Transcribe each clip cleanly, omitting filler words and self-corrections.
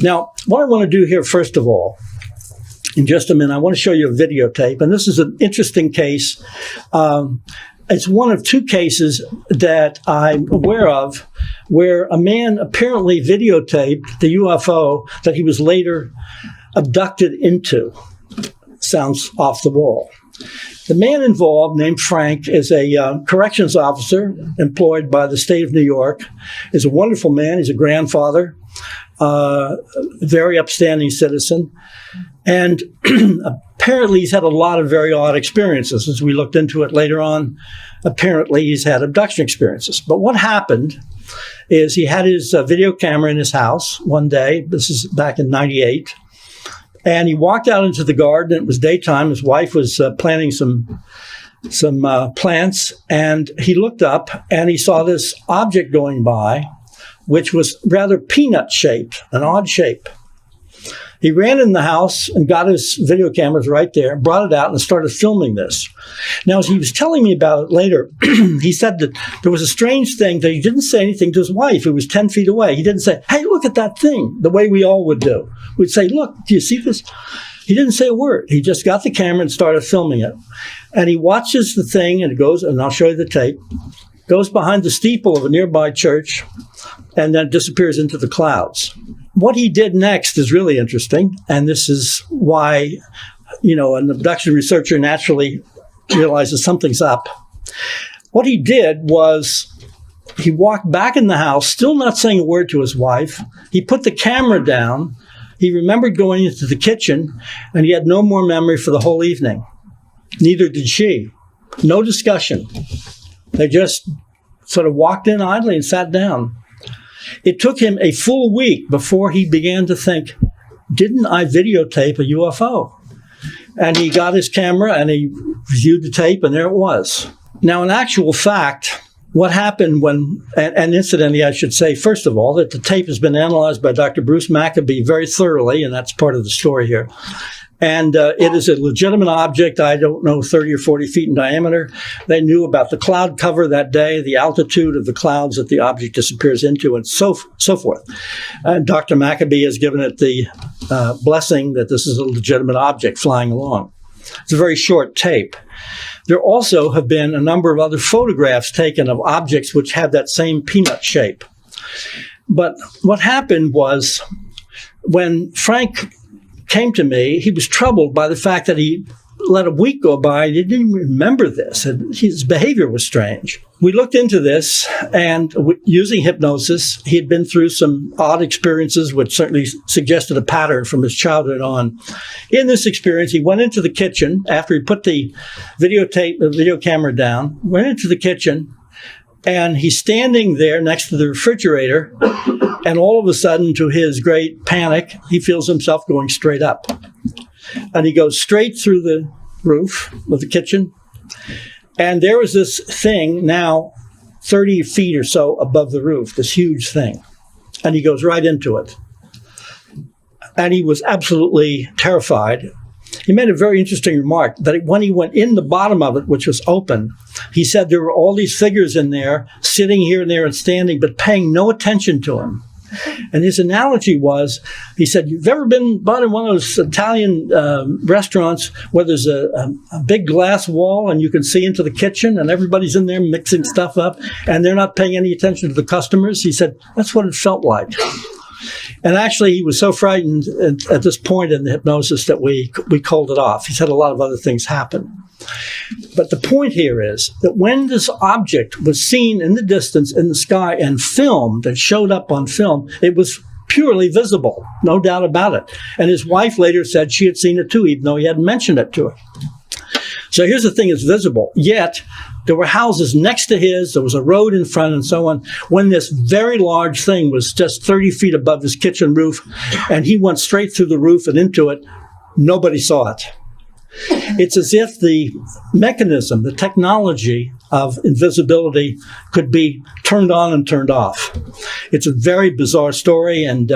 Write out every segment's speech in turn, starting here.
Now, what I want to do here, first of all, in just a minute, I want to show you a videotape, and this is an interesting case. It's one of two cases that I'm aware of where a man apparently videotaped the UFO that he was later abducted into. Sounds off the wall. The man involved, named Frank, is a corrections officer employed by the state of New York. He's a wonderful man. He's a grandfather, very upstanding citizen. And apparently he's had a lot of very odd experiences. As we looked into it later on, apparently he's had abduction experiences. But what happened is he had his video camera in his house one day. This is back in '98. And he walked out into the garden. It was daytime. His wife was planting some plants. And he looked up and he saw this object going by, which was rather peanut-shaped, an odd shape. He ran in the house and got his video cameras right there, brought it out, and started filming this. Now, as he was telling me about it later, he said that there was a strange thing that he didn't say anything to his wife, who was 10 feet away. He didn't say, "Hey, look at that thing," the way we all would do. We'd say, "Look, do you see this?" He didn't say a word. He just got the camera and started filming it. And he watches the thing, and it goes, and I'll show you the tape, goes behind the steeple of a nearby church, and then disappears into the clouds. What he did next is really interesting, and this is why, an abduction researcher naturally realizes something's up. What he did was he walked back in the house, still not saying a word to his wife. He put the camera down. He remembered going into the kitchen, and he had no more memory for the whole evening. Neither did she. No discussion. They just sort of walked in idly and sat down. It took him a full week before he began to think, didn't I videotape a UFO? And he got his camera and he viewed the tape, and there it was. Now, in actual fact, what happened and incidentally, I should say, first of all, that the tape has been analyzed by Dr. Bruce Maccabee very thoroughly, and that's part of the story here. And it is a legitimate object, I don't know, 30 or 40 feet in diameter. They knew about the cloud cover that day, the altitude of the clouds that the object disappears into, and so forth. And Dr. Maccabee has given it the blessing that this is a legitimate object flying along. It's a very short tape. There also have been a number of other photographs taken of objects which have that same peanut shape. But what happened was when Frank came to me, he was troubled by the fact that he let a week go by and he didn't remember this, and his behavior was strange. We looked into this, and using hypnosis, he had been through some odd experiences which certainly suggested a pattern from his childhood on. In this experience, he went into the kitchen after he put the video camera down, went into the kitchen, and he's standing there next to the refrigerator, and all of a sudden, to his great panic, he feels himself going straight up. And he goes straight through the roof of the kitchen. And there was this thing now 30 feet or so above the roof, this huge thing. And he goes right into it. And he was absolutely terrified. He made a very interesting remark that when he went in the bottom of it, which was open, he said there were all these figures in there, sitting here and there and standing, but paying no attention to him. And his analogy was, he said, you've ever been in one of those Italian restaurants where there's a big glass wall and you can see into the kitchen and everybody's in there mixing stuff up and they're not paying any attention to the customers? He said, that's what it felt like. And actually, he was so frightened at this point in the hypnosis that we called it off. He's had a lot of other things happen. But the point here is that when this object was seen in the distance in the sky and filmed and showed up on film, it was purely visible, no doubt about it. And his wife later said she had seen it too, even though he hadn't mentioned it to her. So here's the thing, it's visible. Yet, there were houses next to his, there was a road in front and so on, when this very large thing was just 30 feet above his kitchen roof, and he went straight through the roof and into it. Nobody saw it. It's as if the mechanism, the technology of invisibility could be turned on and turned off. It's a very bizarre story, and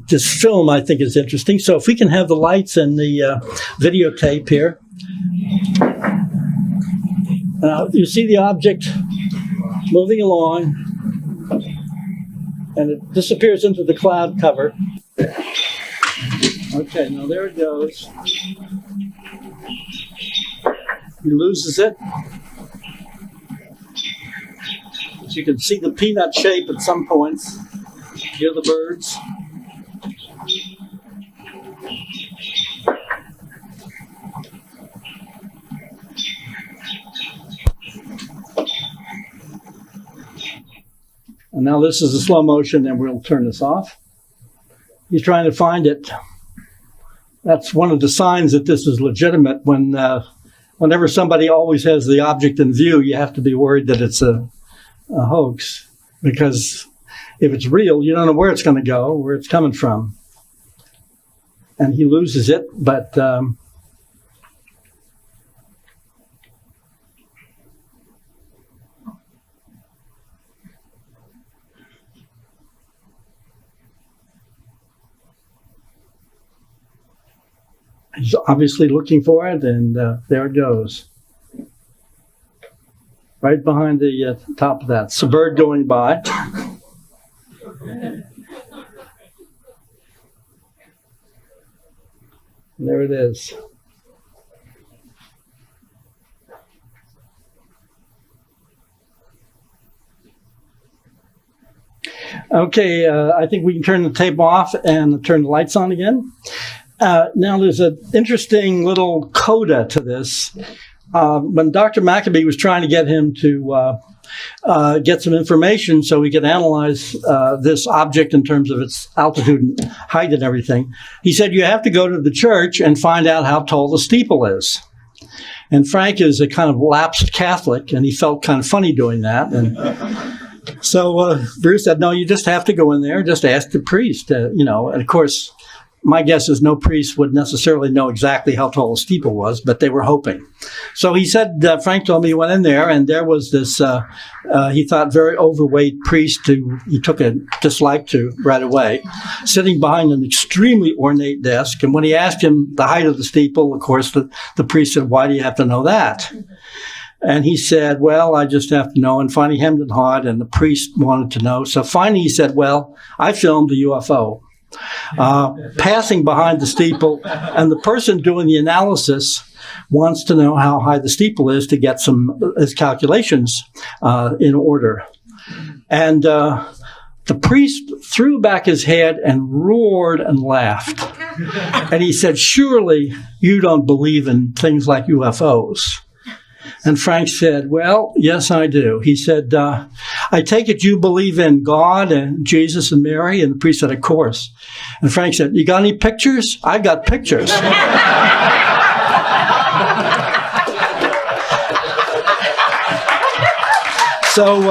this film, I think, is interesting. So if we can have the lights and the videotape here. You see the object moving along, and it disappears into the cloud cover. Okay, now there it goes. He loses it. But you can see the peanut shape at some points. Hear the birds. And now this is a slow motion, and we'll turn this off. He's trying to find it. That's one of the signs that this is legitimate. Whenever somebody always has the object in view, you have to be worried that it's a hoax. Because if it's real, you don't know where it's going to go, where it's coming from. And he loses it, but he's obviously looking for it, and there it goes. Right behind the top of that. It's a bird going by. And there it is. Okay, I think we can turn the tape off and turn the lights on again. Now, there's an interesting little coda to this. When Dr. Maccabee was trying to get him to get some information so he could analyze this object in terms of its altitude and height and everything, he said, you have to go to the church and find out how tall the steeple is. And Frank is a kind of lapsed Catholic, and he felt kind of funny doing that. And so Bruce said, no, you just have to go in there, just ask the priest, And of course, my guess is no priest would necessarily know exactly how tall a steeple was, but they were hoping. So he said, Frank told me he went in there, and there was this, he thought, very overweight priest who he took a dislike to right away, sitting behind an extremely ornate desk. And when he asked him the height of the steeple, of course, the priest said, why do you have to know that? And he said, well, I just have to know. And finally hemmed and hawed, and the priest wanted to know. So finally he said, well, I filmed a UFO. Passing behind the steeple, and the person doing the analysis wants to know how high the steeple is to get his calculations in order. And the priest threw back his head and roared and laughed. And he said, surely you don't believe in things like UFOs. And Frank said, well, yes, I do. He said, I take it you believe in God and Jesus and Mary? And the priest said, of course. And Frank said, you got any pictures? I got pictures. So